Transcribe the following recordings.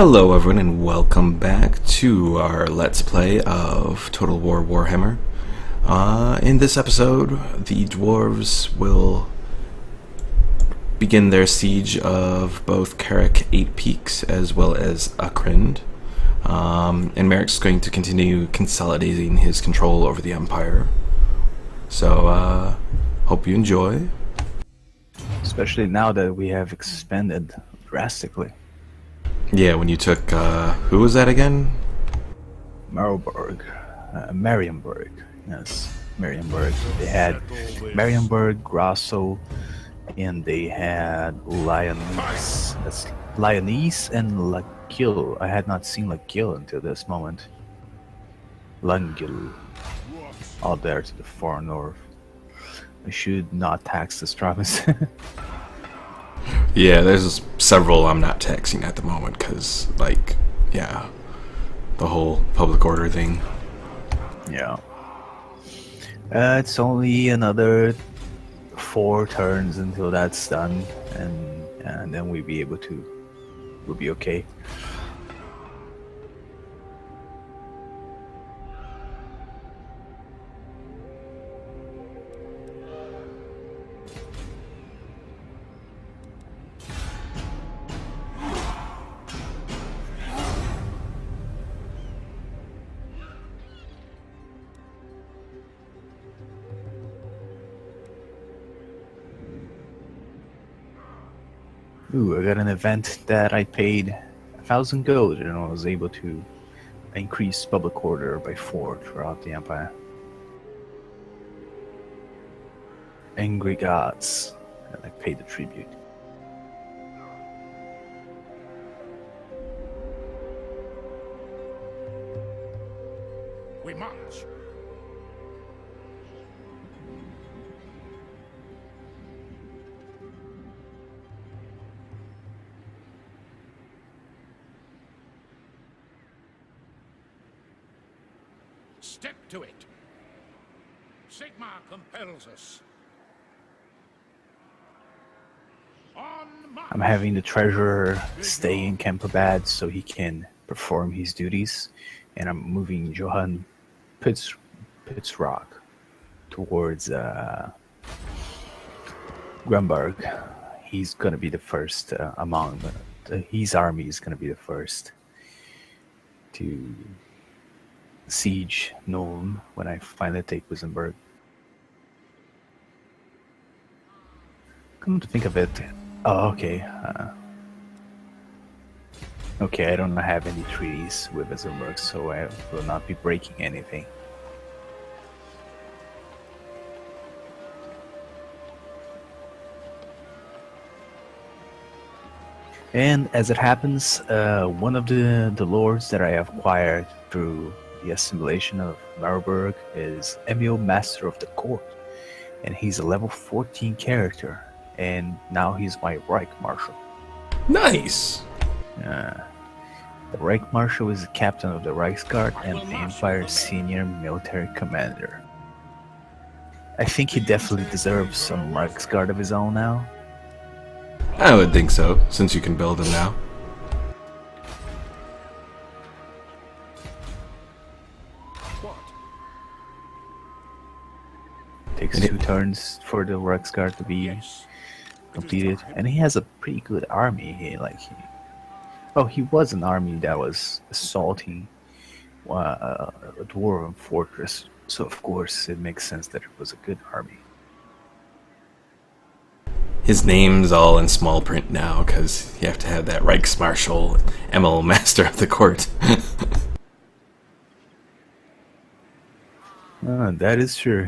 Hello everyone and welcome back to our Let's Play of Total War Warhammer. In this episode, the dwarves will begin their siege of both Carrick Eight Peaks as well as Akrind. And Merrick's going to continue consolidating his control over the Empire. So, hope you enjoy. Especially now that we have expanded drastically. Yeah, when you took, who was that again? Marienburg. Yes, Marienburg. They had Marienburg, Grasso, and they had Lyonese. That's Lyonese and Laquille. I had not seen Laquille until this moment. Lungil. All there to the far north. I should not tax this province. Yeah, there's several I'm not taxing at the moment because, the whole public order thing. Yeah. It's only another 4 turns until that's done, and then we'll be okay. Ooh, I got an event that I paid 1,000 gold, and I was able to increase public order by 4 throughout the empire. Angry gods, and I paid the tribute. We march. Step to it. Sigmar compels us. On march. I'm having the treasurer stay in Kemperbad so he can perform his duties, and I'm moving Johann Pitzrock towards Grunberg. He's gonna be the first his army is gonna be the first to siege Nuln when I finally take Wissenberg. Come to think of it, okay, I don't have any treaties with Wissenberg, so I will not be breaking anything. And as it happens, one of the lords that I have acquired through the assimilation of Marburg is Emil, Master of the Court, and he's a level 14 character, and now he's my Reich Marshal. Nice! The Reich Marshal is the captain of the Reichsguard and the Empire's senior military commander. I think he definitely deserves some Reichsguard of his own now. I would think so, since you can build them now. Takes 2 turns for the Reichsguard to be completed, and he has a pretty good army. He was an army that was assaulting a dwarven fortress, so of course it makes sense that it was a good army. His name's all in small print now because you have to have that Reichsmarschall, Emil, Master of the Court. That is true.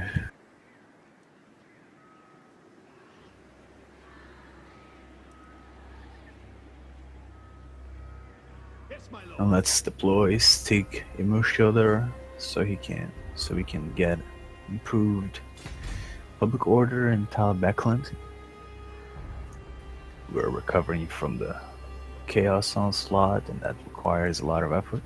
And let's deploy Stig Immerschilder so we can get improved public order in Talbeckland. We're recovering from the chaos onslaught, and that requires a lot of effort.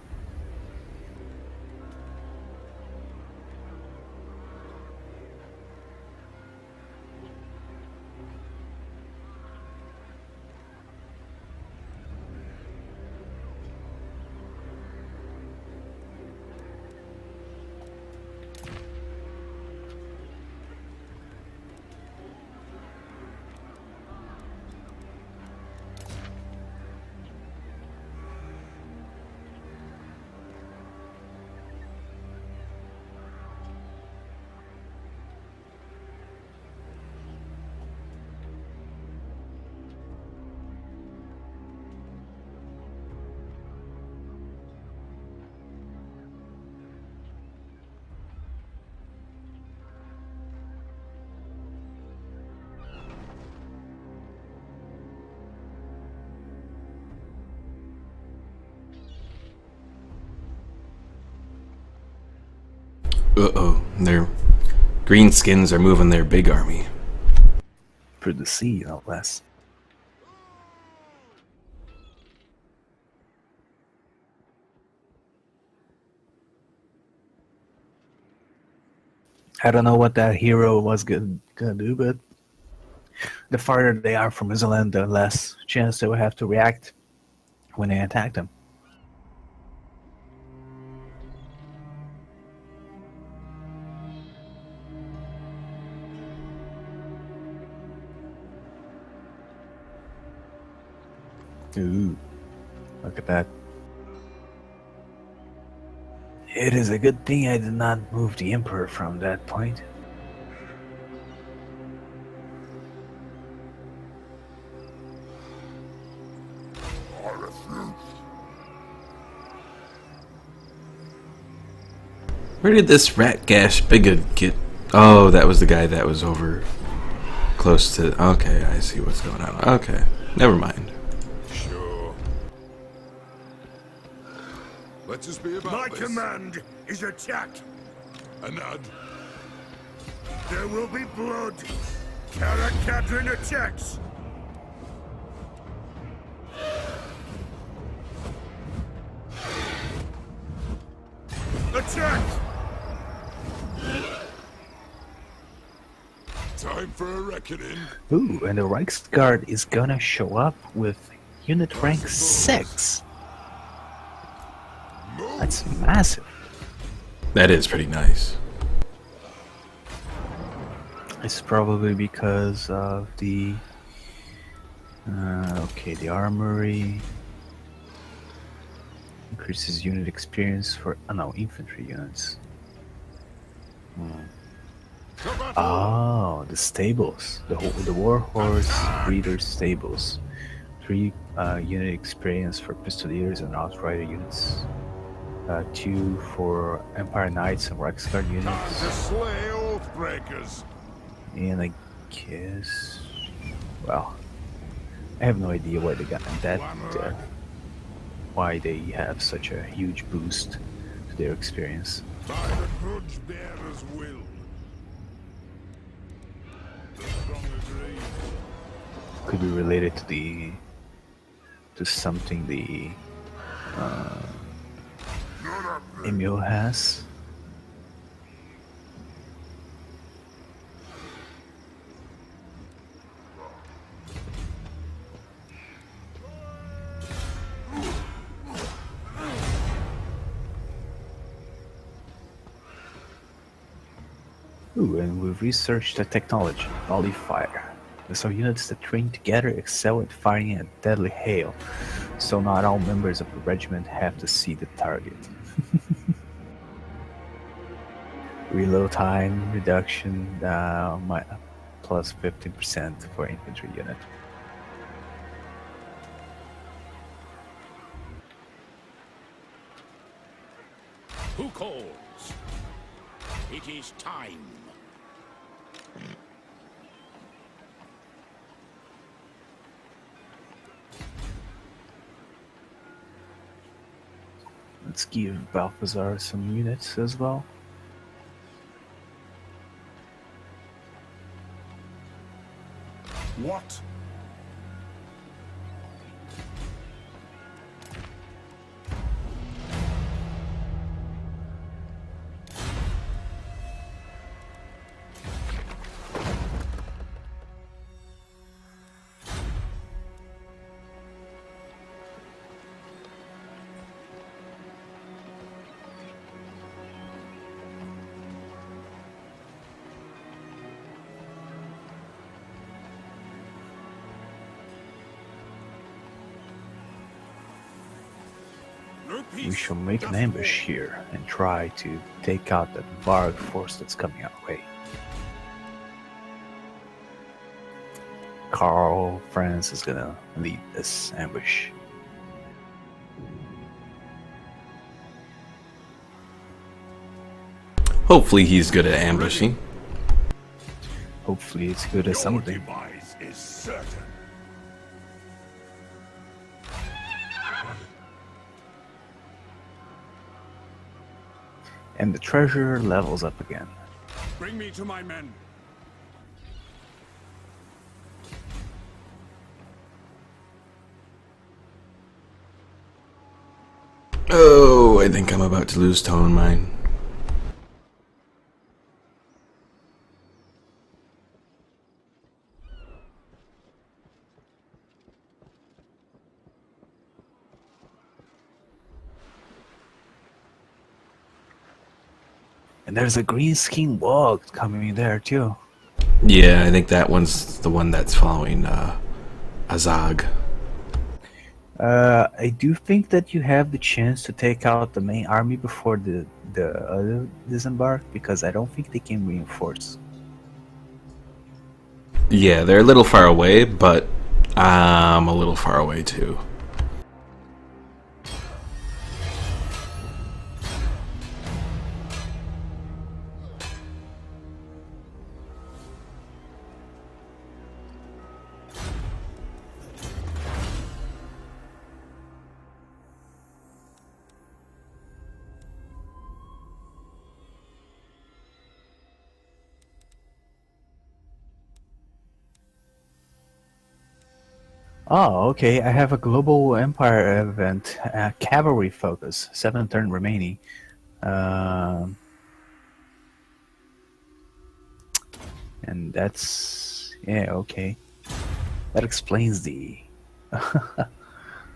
Uh-oh. Their greenskins are moving their big army. For the sea, no less. I don't know what that hero was gonna do, but the farther they are from his land, the less chance they will have to react when they attack them. Ooh, look at that. It is a good thing I did not move the Emperor from that point. Where did this rat gash bigot get? Oh, that was the guy that was over close to... Okay, I see what's going on. Okay, never mind. Sure. Let us be about My this. command is attack. Anad, There will be blood. Karakadrin attacks. Attack! time for a reckoning. Ooh, and the Reichsguard is gonna show up with unit rank 6. Move. That's massive. That is pretty nice. It's probably because of the... okay, the armory increases unit experience for... Oh no, infantry units. Come on. Oh, the stables. The Warhorse Breeder Stables. 3 unit experience for Pistoliers and Outrider units. 2 for Empire Knights and Reichsguard Time units. to slay Oathbreakers. And I guess... Well, I have no idea why they got that... why they have such a huge boost to their experience. By the grudge bearer's will. The strong agree. Could be related to the... to something the... Emil has. Ooh, and we've researched the technology, volley fire. So units that train together excel at firing a deadly hail, so not all members of the regiment have to see the target. Reload time reduction, plus 15% for infantry unit. Who calls? It is time. Let's give Balthazar some units as well. What? No We peace, shall make an just ambush war. here and try to take out that Varg force that's coming our way. Karl Franz is gonna lead this ambush. Hopefully he's good at ambushing. Hopefully it's good at Your something. demise is certain. And the treasure levels up again. Bring me to my men. Oh, I think I'm about to lose tone mine. And there's a green skin wog coming there too. Yeah, I think that one's the one that's following Azag. I do think that you have the chance to take out the main army before the other disembark, because I don't think they can reinforce. Yeah, they're a little far away, but I'm a little far away too. Oh, okay. I have a global empire event, cavalry focus, 7 turn remaining. And that's, yeah, okay. That explains the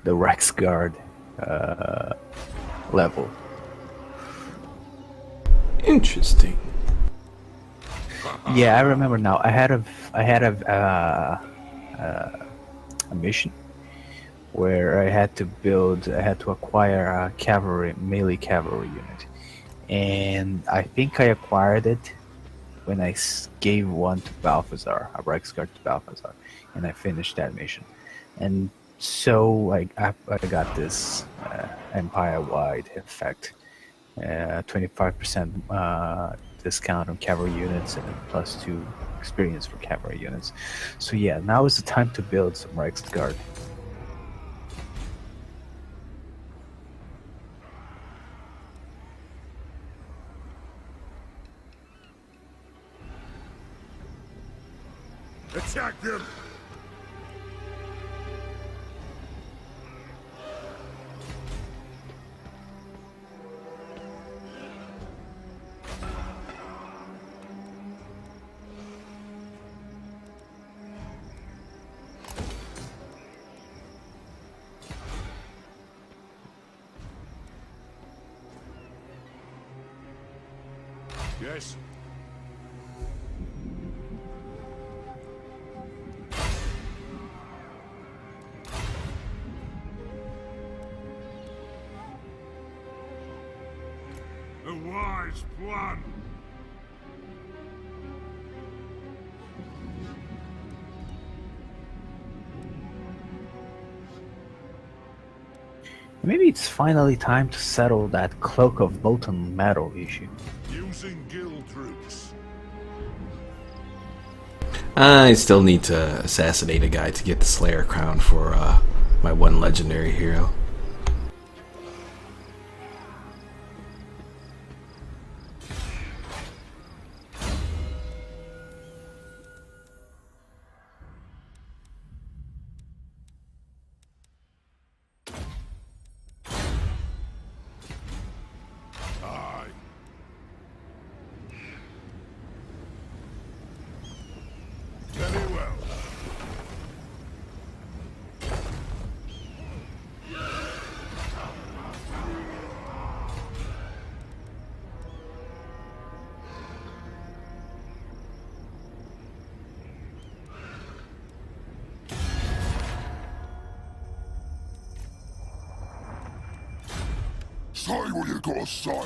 the Rex Guard level. Interesting. Yeah, I remember now. I had a mission where I had to acquire a melee cavalry unit, and I think I acquired it when I gave one to Balthazar, a Rex Guard to Balthazar, and I finished that mission. And so I got this empire-wide effect, 25% discount on cavalry units and +2 experience for cavalry units. So yeah, now is the time to build some Rex Guard. Attack them! Yes. A wise plan. Maybe it's finally time to settle that cloak of molten metal issue. Using guild troops. I still need to assassinate a guy to get the Slayer crown for my one legendary hero. Aye. Very well. Say what you gotta say.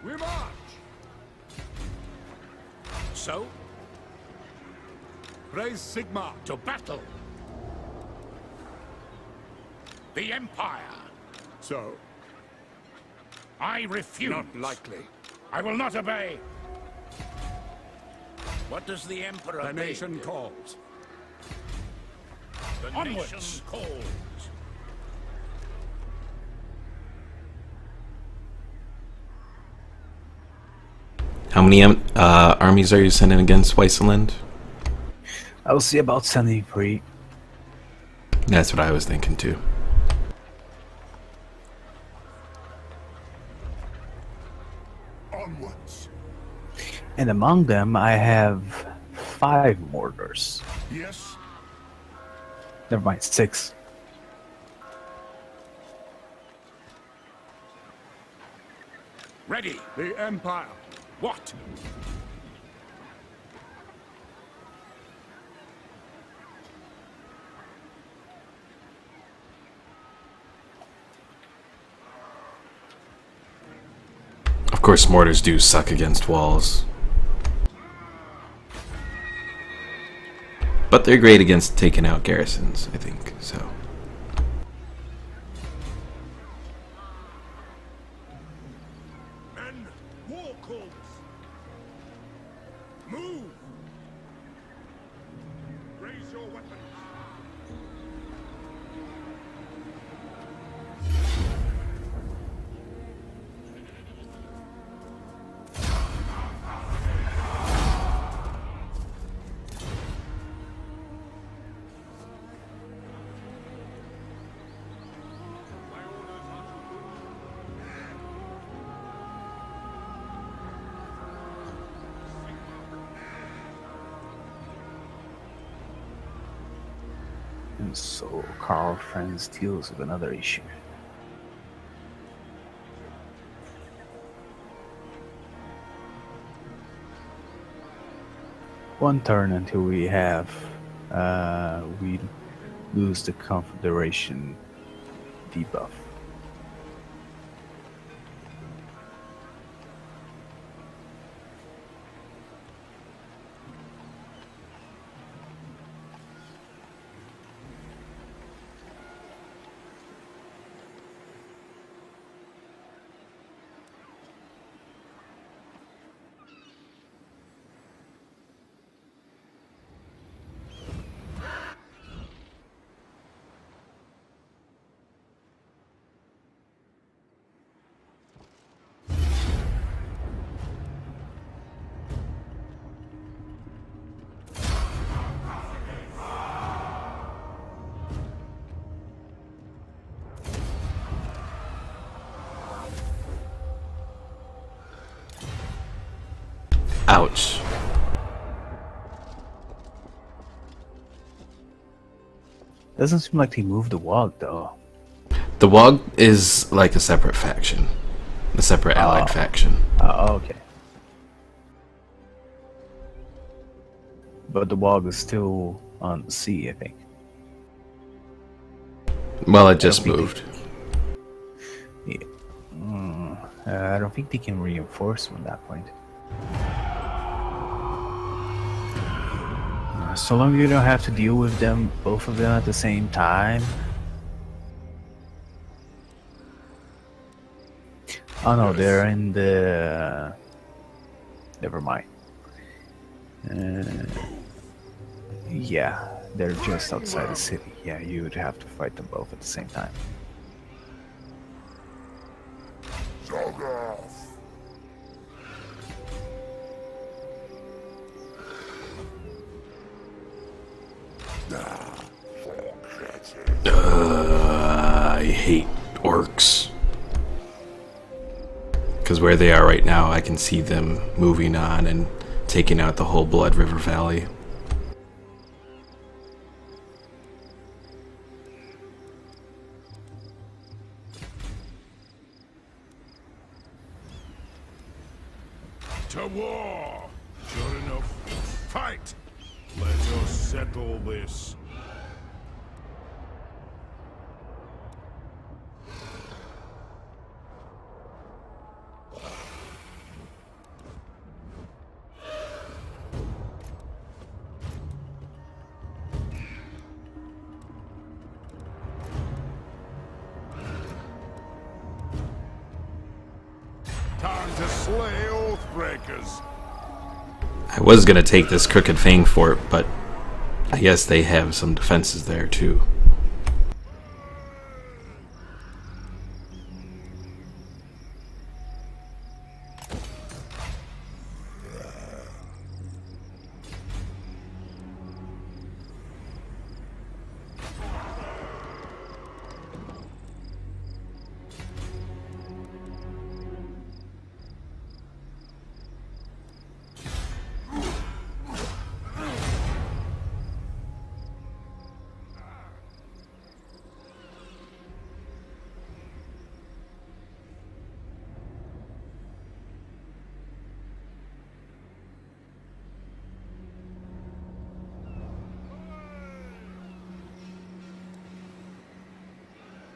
We march. So? Raise Sigma to battle. The Empire. So, I refuse. not likely. I will not obey. What does the Emperor The bid? nation calls. The Onwards. nation calls. How many armies are you sending against Weisseland? I'll see about sending 3. That's what I was thinking too. Onwards. And among them, I have 5 mortars. Yes. Never mind, 6. Ready. The Empire. What? Of course, mortars do suck against walls. But they're great against taking out garrisons, I think, so. Men, war calls. Move. Raise your weapons. And so Karl Franz deals with another issue. One turn until we lose the Confederation debuff. Ouch. Doesn't seem like they moved the wall though. The Wog is like a separate faction. A separate allied faction. Oh, okay. But the wall is still on the sea, I think. Well, it just think they- moved. Yeah. I don't think they can reinforce from that point. So long you don't have to deal with them, both of them at the same time. Oh no, they're in the... Never mind. Yeah, they're just outside the city. Yeah, you would have to fight them both at the same time. Jog off. I hate orcs. Because where they are right now, I can see them moving on and taking out the whole Blood River Valley. To war. Sure enough. Fight. Let us settle this. I was gonna take this Crooked Fang fort, but I guess they have some defenses there too.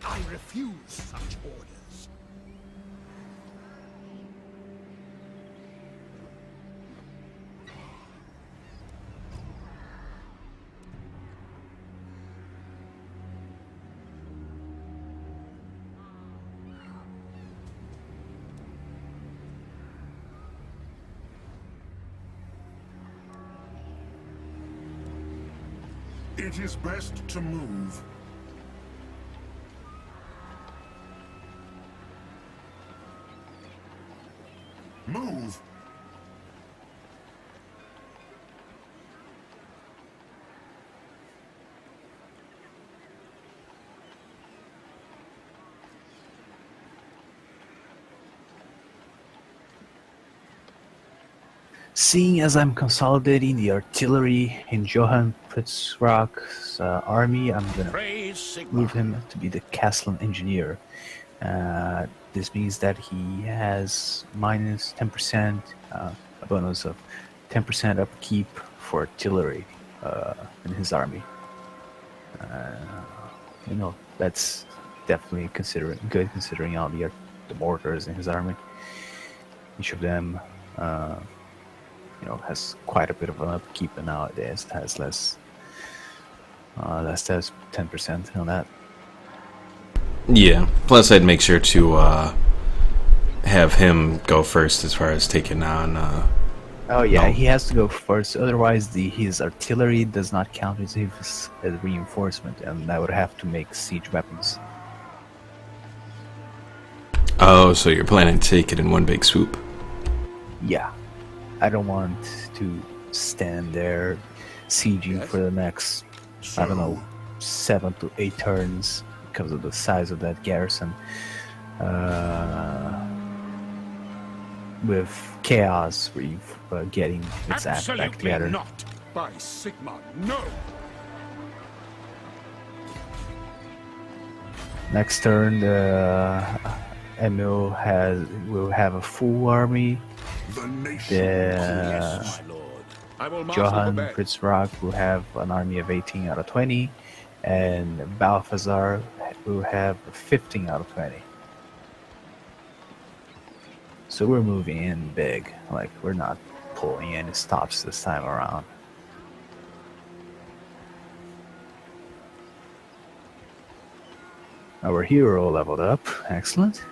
I refuse such orders. It is best to move. Move! Seeing as I'm consolidating the artillery in Johann Pritzrock's army, I'm gonna Praise Sigmar. move him to be the Castellan engineer. This means that he has minus 10%, a bonus of 10% upkeep for artillery in his army. That's definitely good considering all the mortars in his army. Each of them, has quite a bit of an upkeep, and nowadays has less 10% on that. Yeah, plus I'd make sure to have him go first as far as taking on... Oh yeah, No. he has to go first. Otherwise, his artillery does not count as a reinforcement, and I would have to make siege weapons. Oh, so you're planning to take it in one big swoop? Yeah, I don't want to stand there sieging Yes? for the next, I don't know, 7 to 8 turns because of the size of that garrison. With chaos getting its act back Absolutely together. not. By Sigmar, no. Next turn, Emil will have a full army. The nation Yes, my lord. I will marshal the Johann band. Pritzrock will have an army of 18 out of 20, and Balthazar will have 15 out of 20. So we're moving in big, like we're not pulling any stops this time around. Our hero leveled up, excellent.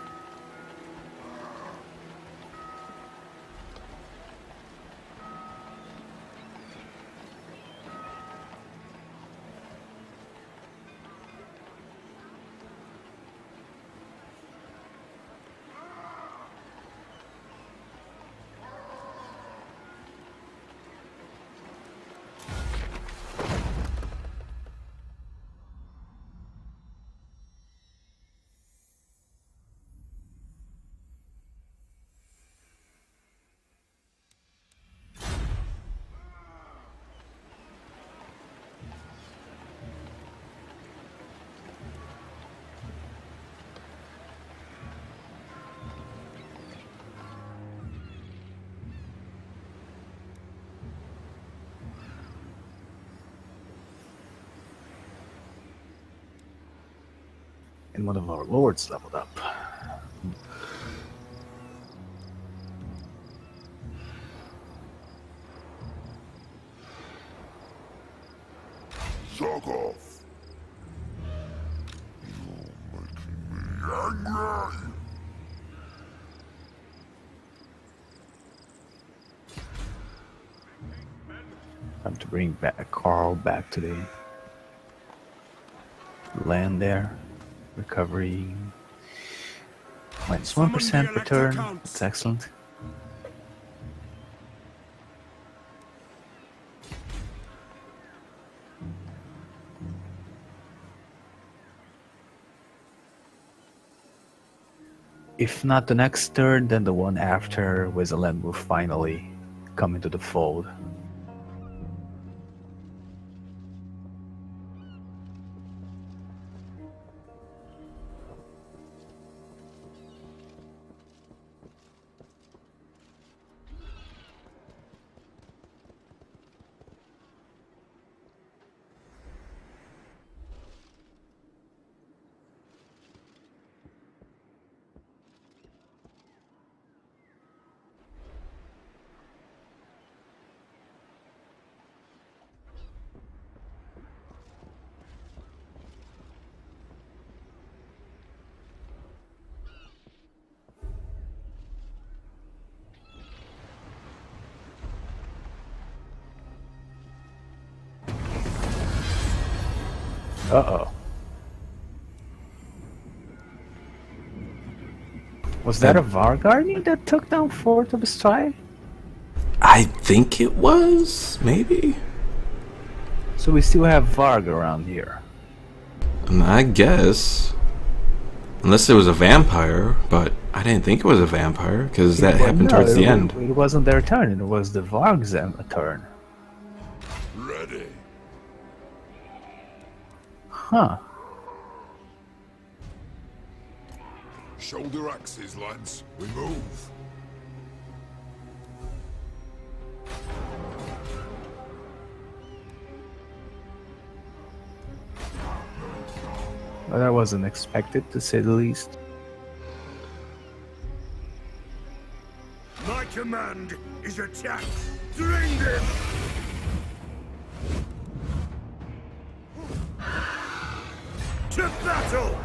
And one of our lords leveled up. Zogov. You're making me angry. Time to bring back Carl back to the land there. Recovery. Minus 1% per turn. That's excellent. If not the next turn, then the one after, Wizaland will finally come into the fold. Uh-oh. Was that a Varg army that took down Fort of Stry? I think it was, maybe? So we still have Varg around here. I guess. Unless it was a vampire, but I didn't think it was a vampire, because that happened towards the end. It wasn't their turn, it was the Varg's turn. Ready. Huh. Shoulder axes, lads. We move. Well, that wasn't expected, to say the least. My command is attack. Drain them. To battle.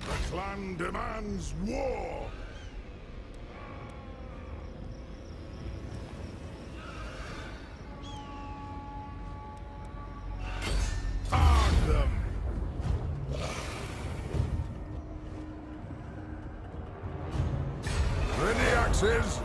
The clan demands war. Arm them. Ready axes.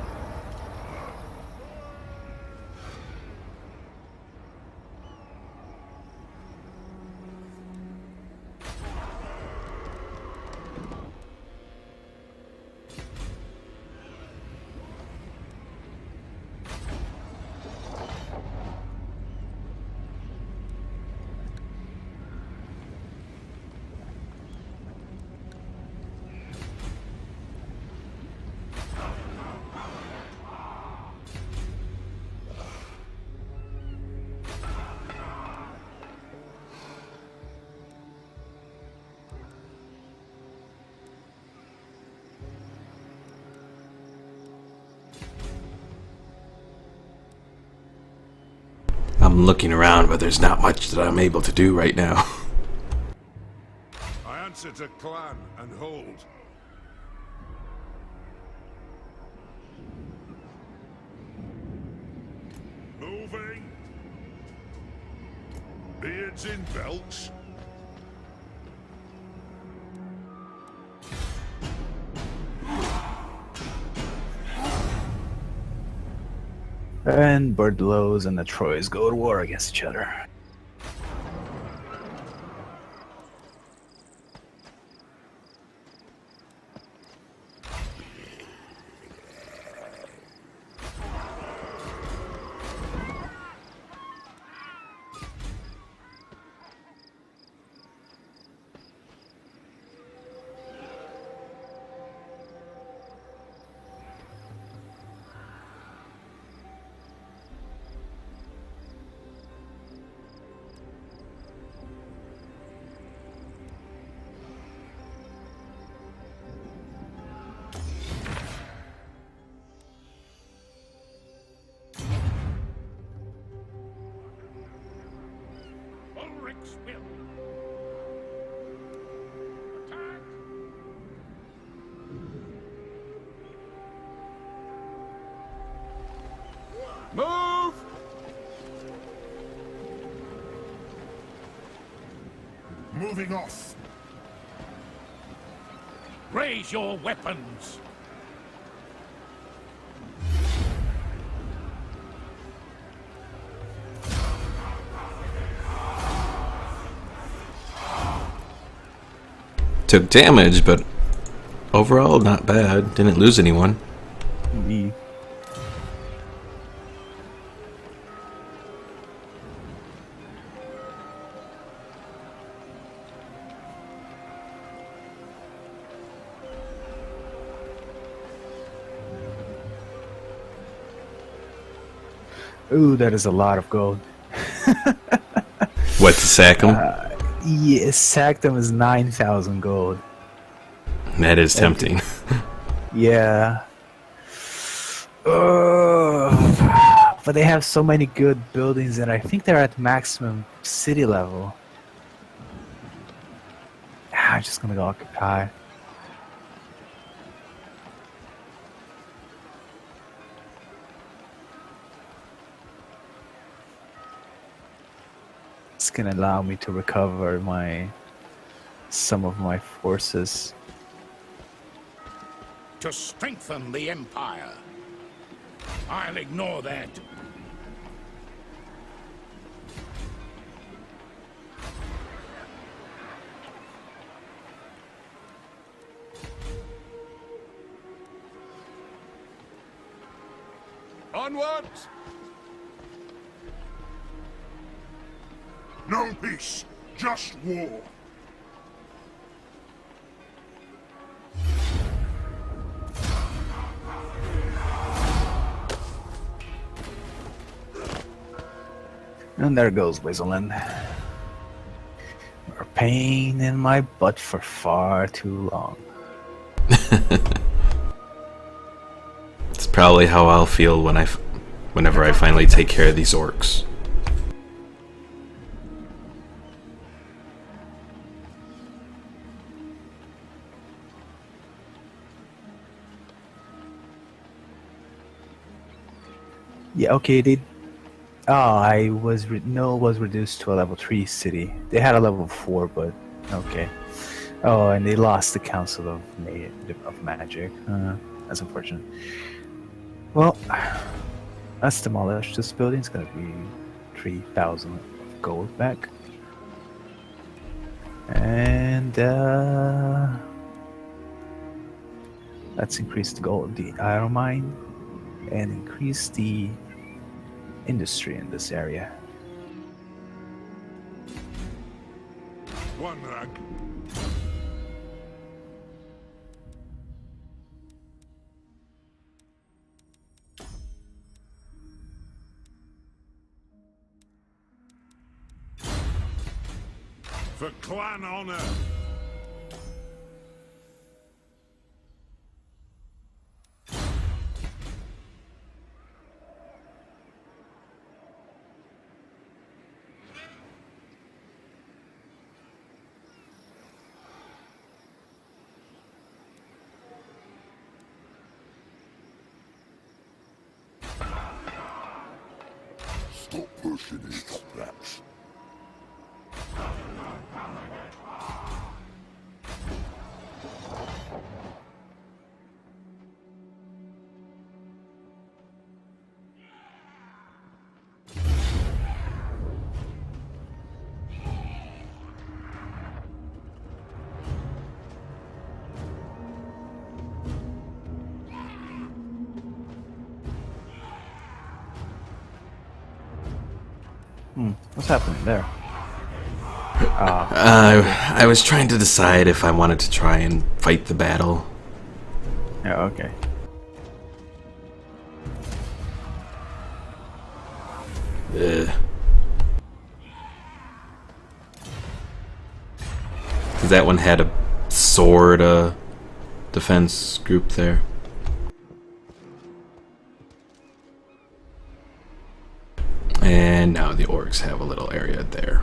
I'm looking around, but there's not much that I'm able to do right now. I answer to clan and hold. Moving. Beards in belts. And Bordeaux and the Troyes go to war against each other. moving off. Raise your weapons. Took damage, but overall not bad. Didn't lose anyone. Indeed. Ooh, that is a lot of gold. What, to sack him? Yeah, sack them is 9,000 gold. That is tempting. Yeah. But they have so many good buildings, and I think they're at maximum city level. I'm just gonna go occupy. It's gonna allow me to recover some of my forces. To strengthen the Empire. I'll ignore that. Onwards! No peace, just war. And there goes Wizzleland. We're pain in my butt for far too long. It's probably how I'll feel whenever I finally take care of these orcs. Yeah, okay, they... Oh, I was... Null was reduced to a level 3 city. They had a level 4, but... Okay. Oh, and they lost the Council of Magic. That's unfortunate. Well, let's demolish this building. It's gonna be 3,000 gold back. And, let's increase the gold, the iron mine, and increase the industry in this area. One rag. For clan honor. Stop pushing it, rats. What's happening there? I was trying to decide if I wanted to try and fight the battle. Yeah, okay. Because that one had a sword defense group there. And now the orcs have a little area there.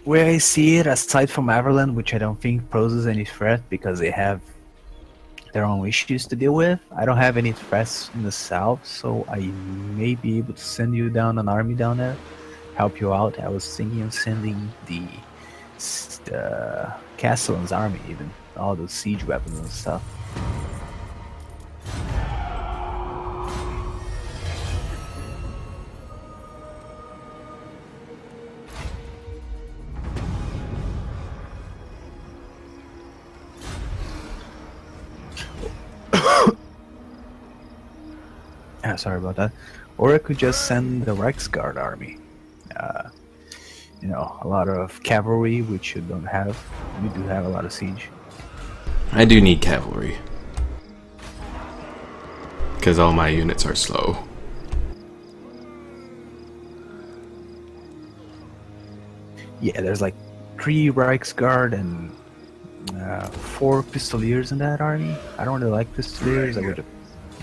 Where I see it, aside from Everland, which I don't think poses any threat because they have their own issues to deal with. I don't have any threats in the south, so I may be able to send you down an army down there, help you out. I was thinking of sending the Castellan's army, even all the siege weapons and stuff. Sorry about that. Or I could just send the Reichsguard army. You know, a lot of cavalry, which you don't have. We do have a lot of siege. I do need cavalry. Because all my units are slow. Yeah, there's like 3 Reichsguard and 4 Pistoliers in that army. I don't really like Pistoliers. I would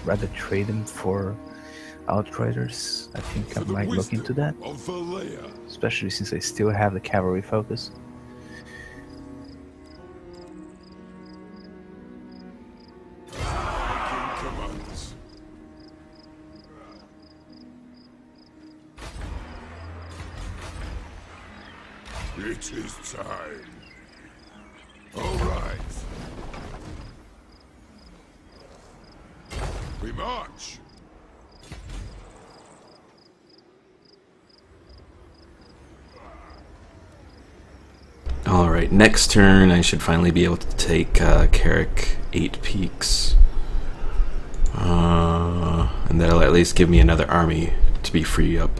rather trade them for Outriders. I think I might look into that. Of the layer. Especially since I still have the cavalry focus. King commands. It is time. All right. We march. Alright, next turn I should finally be able to take Carrick 8 Peaks. And that'll at least give me another army to be free up.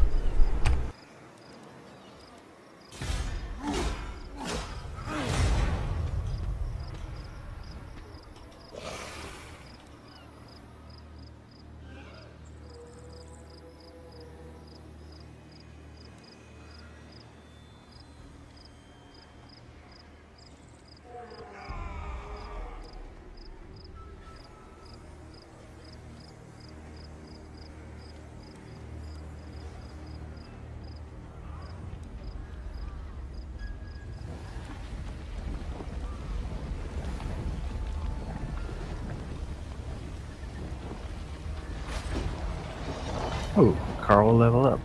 Oh, Carl level up.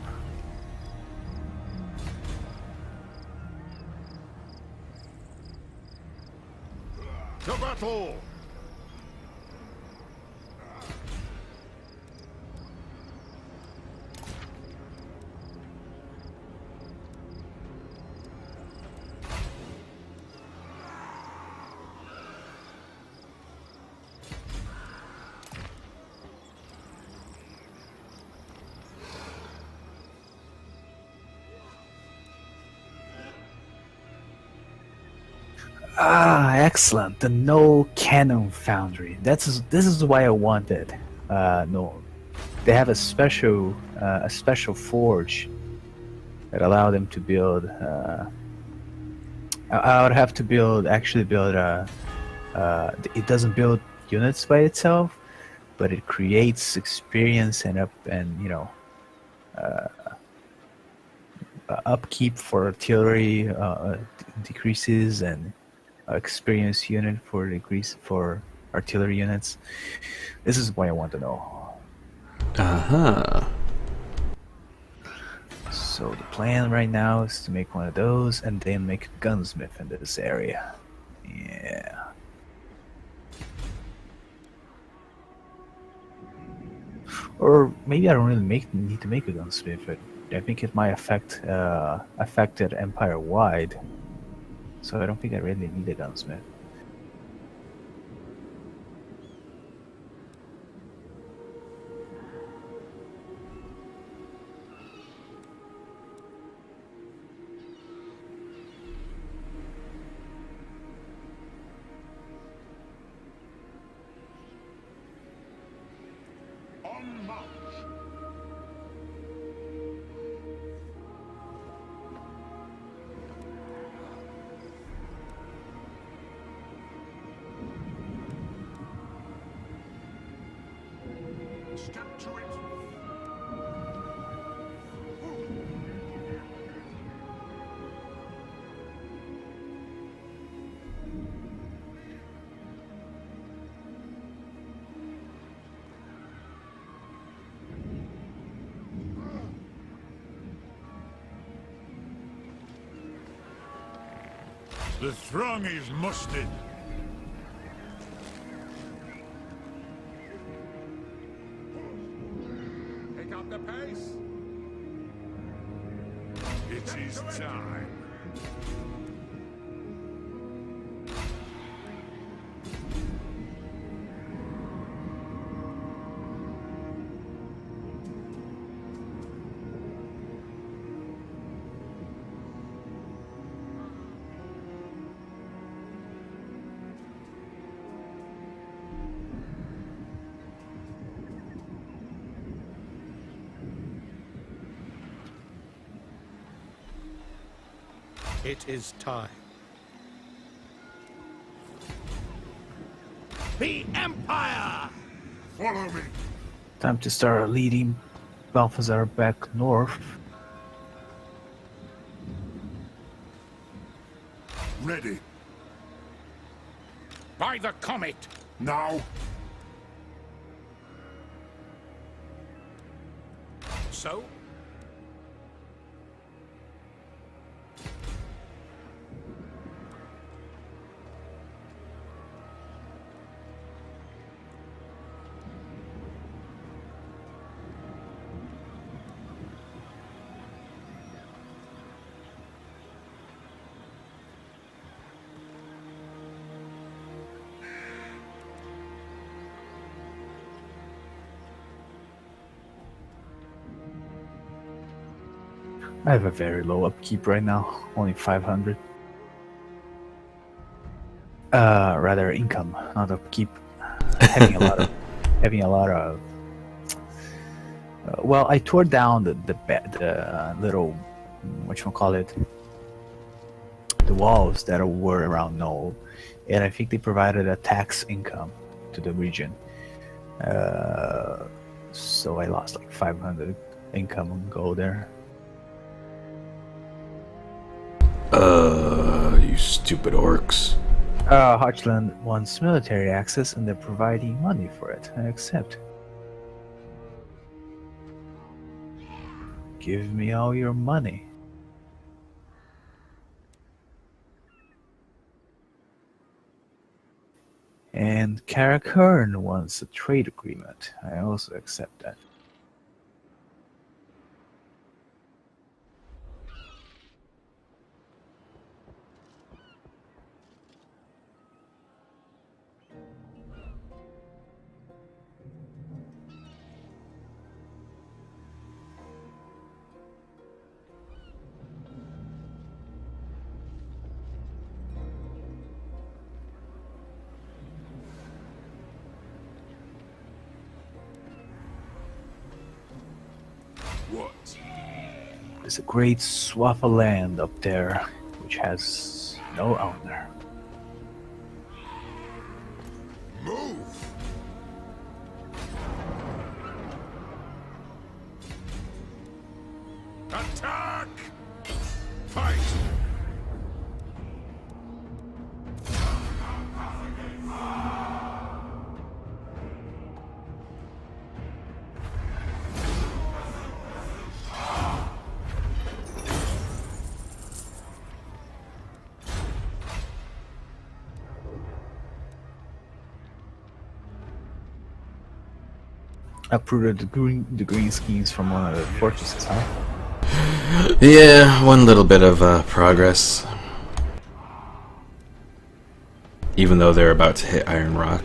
To battle. Ah, excellent. The no cannon foundry. This is why I wanted. No, they have a special forge that allow them to build. I would have to actually build it doesn't build units by itself, but it creates experience and upkeep for artillery decreases and experience unit for decrease for artillery units. This is what I want to know. Uh-huh. So the plan right now is to make one of those and then make a gunsmith in this area. Yeah. Or maybe I don't really need to make a gunsmith. But I think it might affect it empire wide. So I don't think I really need a gunsmith. On march. The throng is mustered. Pick up the pace. It is time. It is time. The Empire! Follow me. Time to start leading Balthazar back north. Ready. By the comet! Now. So? I have a very low upkeep right now, only 500. Rather income, not upkeep. having a lot of, having a lot of. Well, I tore down the little, whatchamacallit, the walls that were around Knoll, and I think they provided a tax income to the region. So I lost like 500 income on gold there. You stupid orcs. Hochland wants military access and they're providing money for it. I accept. Give me all your money. And Karakern wants a trade agreement. I also accept that. What? There's a great swath of land up there which has no owner. Move! Attack! Fight! Uprooted the green schemes from one of the fortresses, huh? Yeah, one little bit of progress. Even though they're about to hit Iron Rock.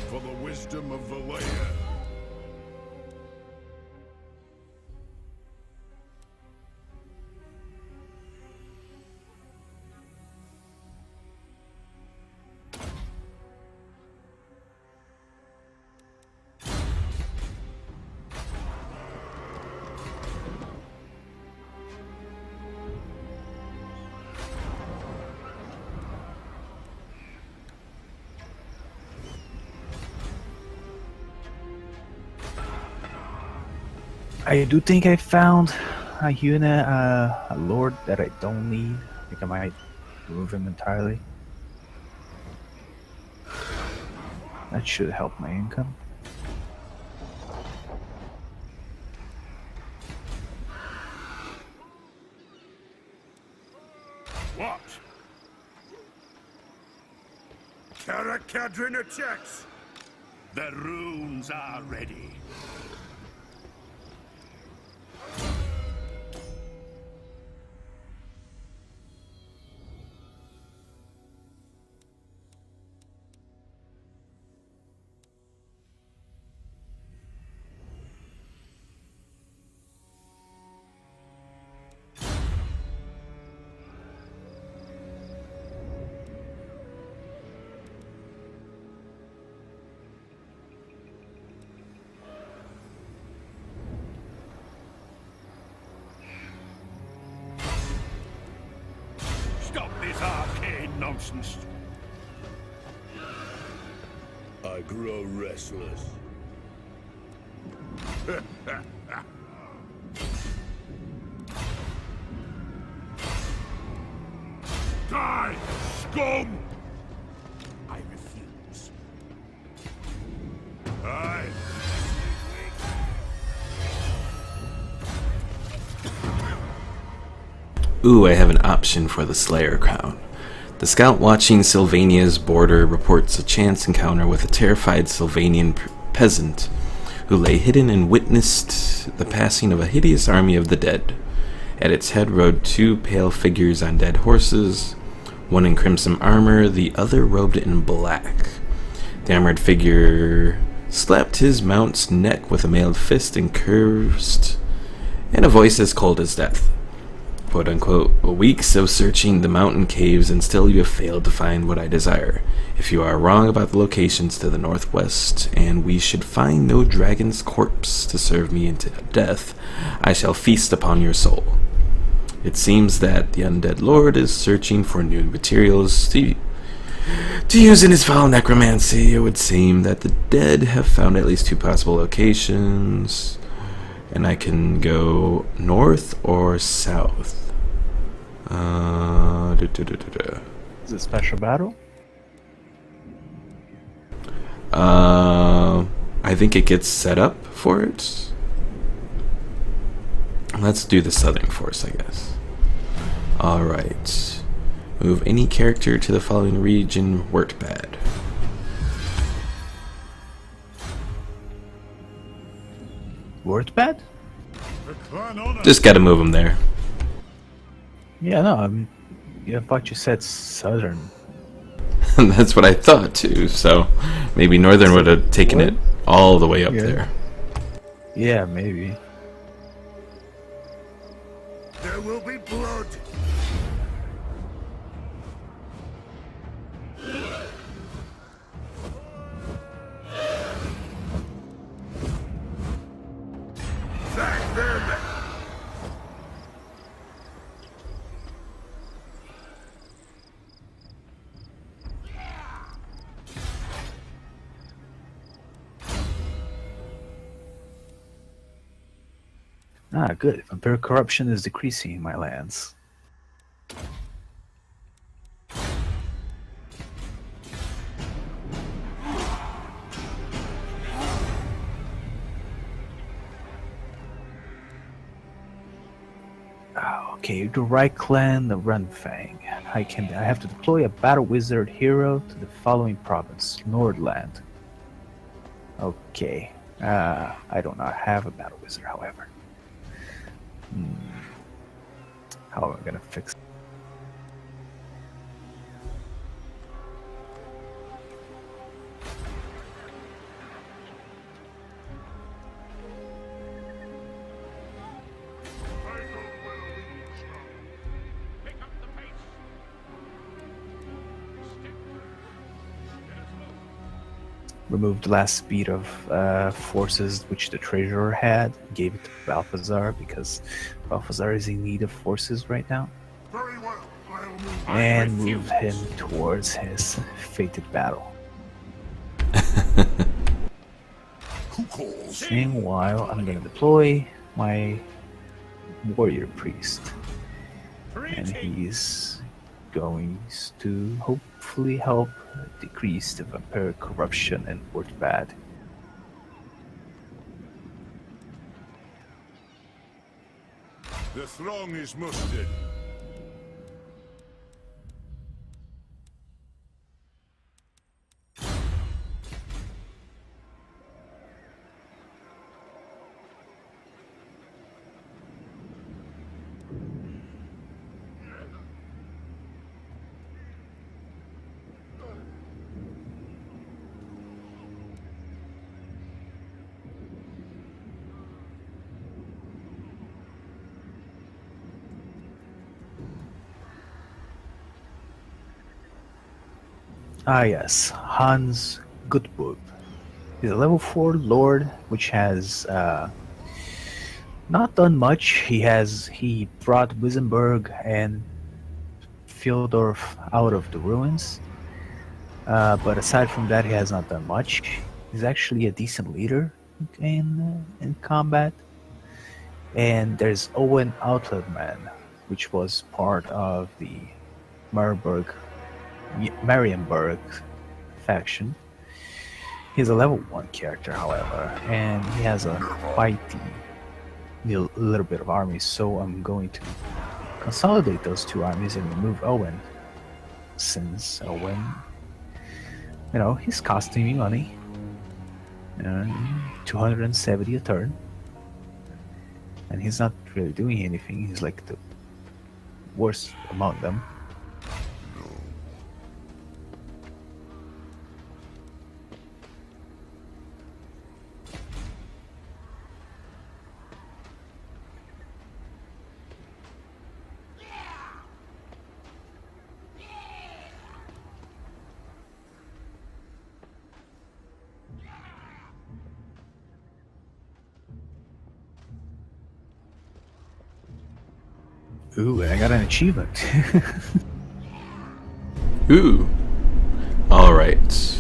For the wisdom of Valea. I do think I found a unit, a lord that I don't need. I think I might remove him entirely. That should help my income. What? Terra Cadrina checks. The runes are ready. Stop this arcane nonsense. I grow restless. Die, scum! I refuse. Aye. Ooh, I have an option for the Slayer crown. The scout watching Sylvania's border reports a chance encounter with a terrified Sylvanian peasant who lay hidden and witnessed the passing of a hideous army of the dead. At its head rode two pale figures on dead horses, one in crimson armor, the other robed in black. The armored figure slapped his mount's neck with a mailed fist and cursed in a voice as cold as death. Quote unquote, weeks of searching the mountain caves and still you have failed to find what I desire. If you are wrong about the locations to the northwest, and we should find no dragon's corpse to serve me into death, I shall feast upon your soul. It seems that the undead lord is searching for new materials to use in his foul necromancy. It would seem that the dead have found at least two possible locations, and I can go north or south. Is it special battle? I think it gets set up for it. Let's do the southern force, I guess. Alright. Move any character to the following region, Wurtbad. Wurtbad? The clan honor. Just gotta move him there. Yeah, no, I thought you said southern. That's what I thought too, so maybe northern would have taken What? it all the way up Yeah. there. Yeah, maybe. There will be blood. Thank them. Ah, good. Vampire corruption is decreasing in my lands. Okay, the right clan, the Runfang. I have to deploy a battle wizard hero to the following province, Nordland. Okay. I do not have a battle wizard, however. How am I gonna fix it? Pick up the pace. Remove the last speed of forces which the treasurer had, gave it to Balthazar because Balthazar is in need of forces right now, Very well. I'll move. and move him towards his fated battle. Who calls? Meanwhile, I'm gonna deploy my warrior priest, and Greeting. he's going to hopefully help decrease the vampire corruption in Wurtbad. The throng is mustered. Ah yes, Hans Gutburg. He's a level 4 lord, which has not done much. He brought Wissenberg and Fieldorf out of the ruins. But aside from that, he has not done much. He's actually a decent leader in combat. And there's Owen Outlandman, which was part of the Marienburg faction. He's a level 1 character, however, and he has a fighty little bit of army, so I'm going to consolidate those two armies and remove Owen, since Owen, he's costing me money. 270 a turn, and he's not really doing anything. He's like the worst among them. Ooh, and I got an achievement. Ooh. Alright.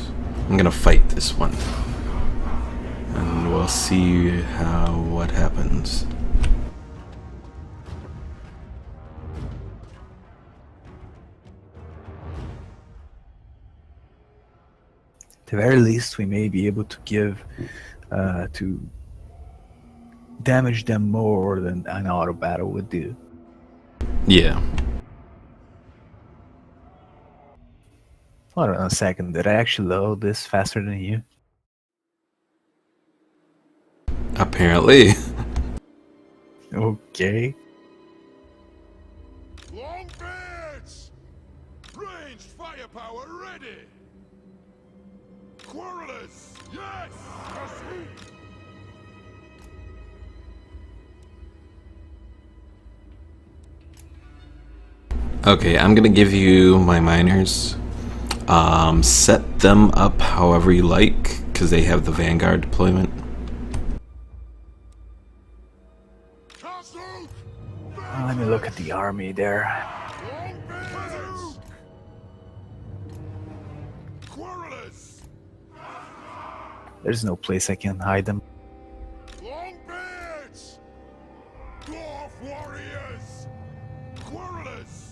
I'm gonna fight this one. And we'll see what happens. At the very least, we may be able to damage them more than an auto battle would do. Yeah. Hold on a second, did I actually load this faster than you? Apparently. Okay. Longbeards! Ranged firepower ready! Quarrelers! Yes! Okay, I'm gonna give you my miners. Set them up however you like, because they have the Vanguard deployment. Castle! Let me look at the army there. Longbeards! Quarrelers! There's no place I can hide them. Longbeards! Dwarf warriors! Quarrelers!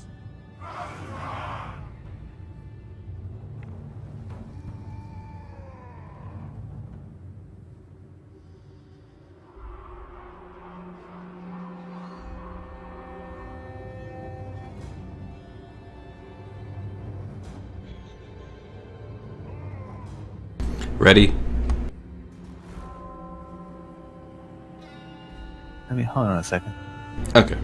Ready? Hold on a second. Okay.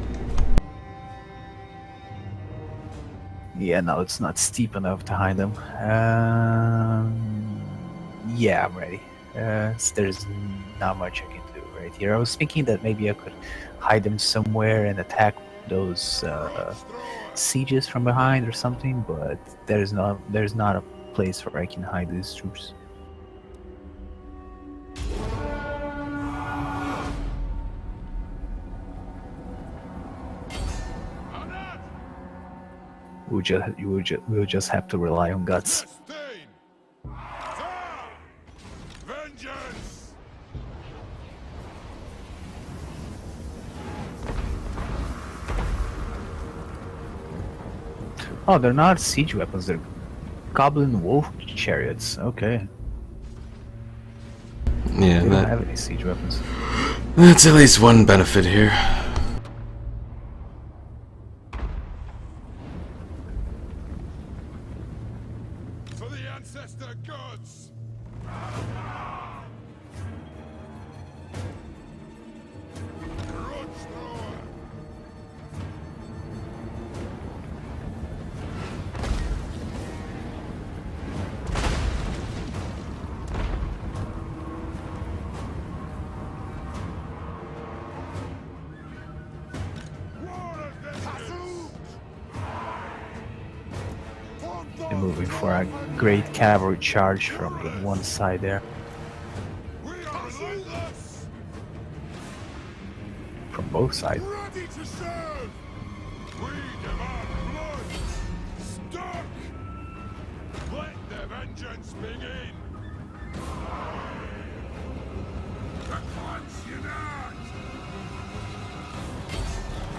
Yeah, no, it's not steep enough to hide them. Yeah, I'm ready. There's not much I can do right here. I was thinking that maybe I could hide them somewhere and attack those sieges from behind or something, but there's not a place where I can hide these troops. We'll just have to rely on guts. Sustain! Fire! Vengeance! Oh, they're not siege weapons. They're goblin wolf chariots. Okay. Yeah, They don't have any siege weapons. that's at least one benefit here. For the ancestor gods! Grudge thrower! They're moving for a great cavalry charge from the one side there. We are relentless! From both sides. Ready to serve! We demand blood! Stuck! Let the vengeance begin! The clans unite!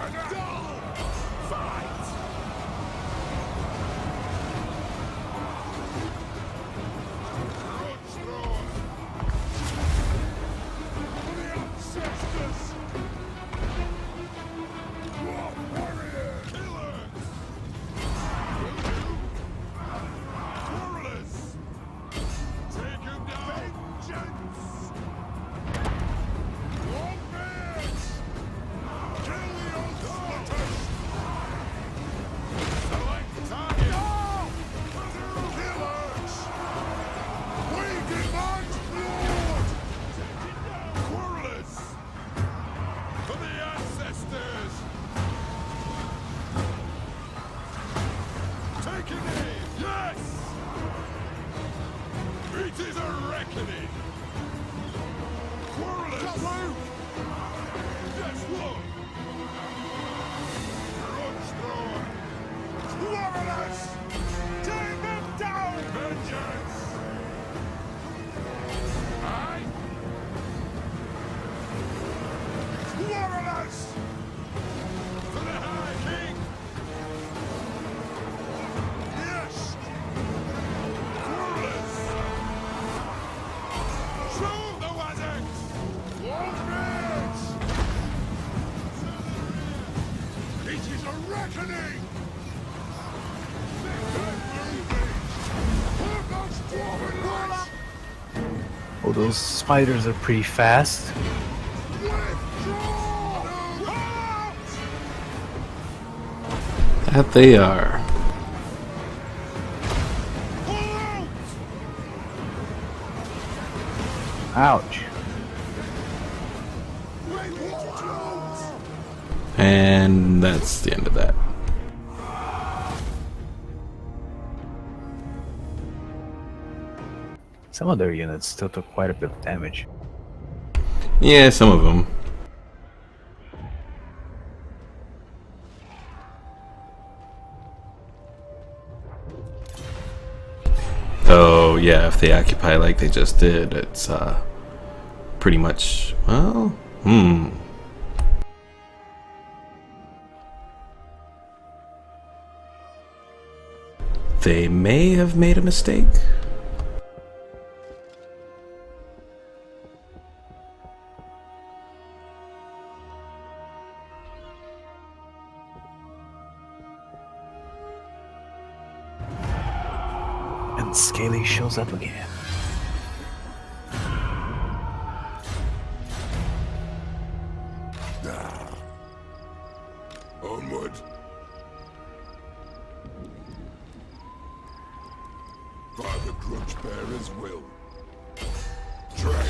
And fight! Grudge thrower! For the ancestors! Dwarf warrior! Killers! Quarrelers! Take him down! Vengeance! Warbears! Kill the ultimatist! Select target! Killers! We demand blood! Quarrelers! For the ancestors! Taking aim! Yes! It is a reckoning! Quarrelers! Yes, Lord! Grudge thrower! Quarrelers! Take them down! Vengeance! Aye? Quarrelers! For the High King! Yes! Quarrelers! Show the wazzards! Warbears! It is a reckoning! Oh, those spiders are pretty fast. That they are. Ouch. And that's the end of that. Some of their units still took quite a bit of damage. Yeah, some of them. Oh, yeah, if they occupy like they just did, it's pretty much, well, They may have made a mistake. And Scaly shows up again. Onward. By the grudge bearer's will. Drink.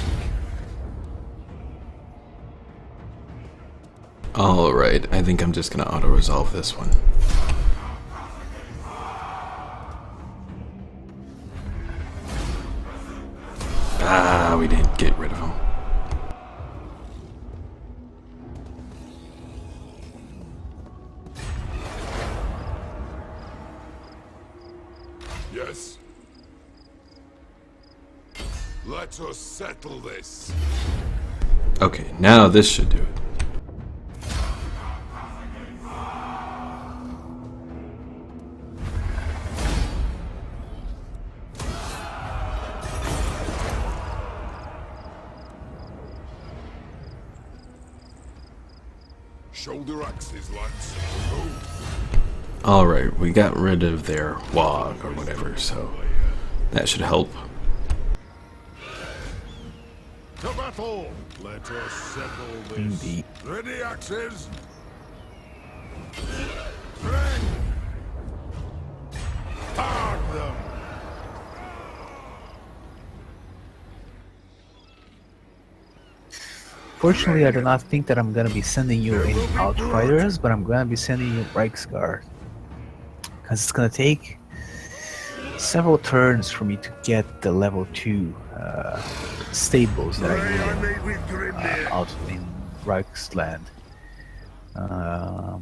Alright, I think I'm just gonna auto-resolve this one. Ah, we didn't get rid of him. Yes. Let us settle this. Okay, now this should do it. Shoulder axes, lads. Move. Alright, we got rid of their wog or whatever, so that should help. To battle! Let us settle this. Indeed. Ready, axes? Bring! Hard them! Fortunately, I do not think that I'm gonna be sending you any Outriders, but I'm gonna be sending you Reiksguard. Because it's gonna take several turns for me to get the level 2 stables that I I need made with Grimnir. out in Reichsland. The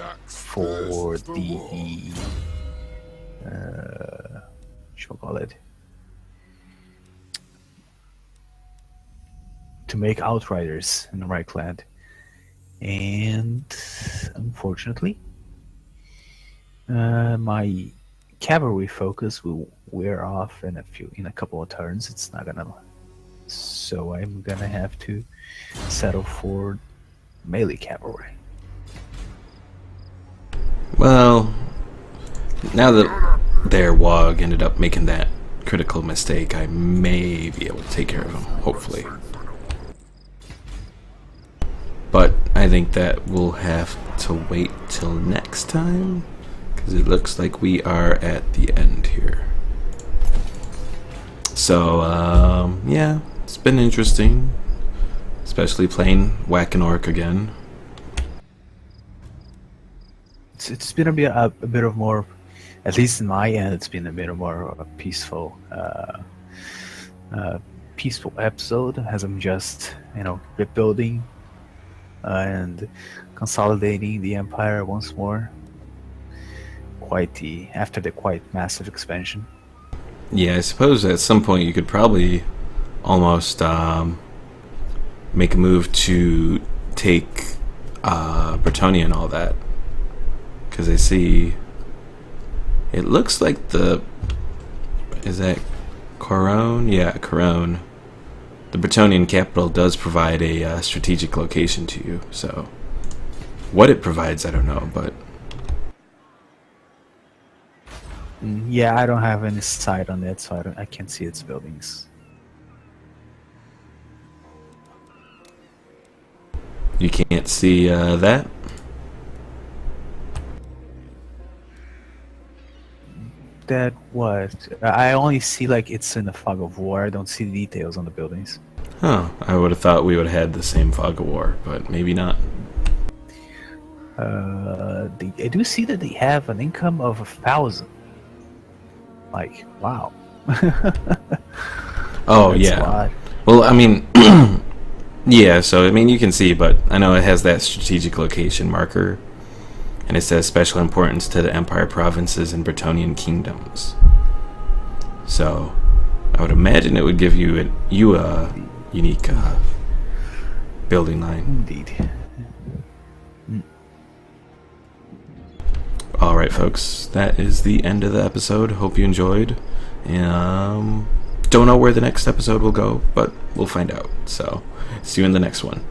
axe For thirsts for war. the what you call it, to make Outriders in the Reichland, and unfortunately, my cavalry focus will wear off in a couple of turns. It's not gonna, so I'm gonna have to settle for melee cavalry. Well, now that their wog ended up making that critical mistake, I may be able to take care of him, hopefully. But I think that we'll have to wait till next time, because it looks like we are at the end here. So, yeah, it's been interesting, especially playing Whack and Orc again. It's been a bit of more, at least in my end, it's been a bit more of a peaceful episode, as I'm just rebuilding and consolidating the empire once more. After the quite massive expansion. Yeah, I suppose at some point you could probably almost make a move to take Bretonia and all that. Because I see, it looks like is that Corone? Yeah, Corone. The Bretonian capital does provide a strategic location to you, so what it provides, I don't know, but Yeah, I don't have any sight on it, so I can't see its buildings. you can't see that. That what? I only see like it's in the fog of war. I don't see the details on the buildings. Huh, I would have thought we would have had the same fog of war, but maybe not. I do see that they have an income of 1,000. Like, wow. Oh, That's yeah. a lot. Well, I mean, yeah, so, I mean, you can see, but I know it has that strategic location marker, and it says special importance to the Empire provinces and Bretonian kingdoms. So, I would imagine it would give you a unique building line. Indeed. Alright, folks, that is the end of the episode. Hope you enjoyed. Don't know where the next episode will go, but we'll find out. So, see you in the next one.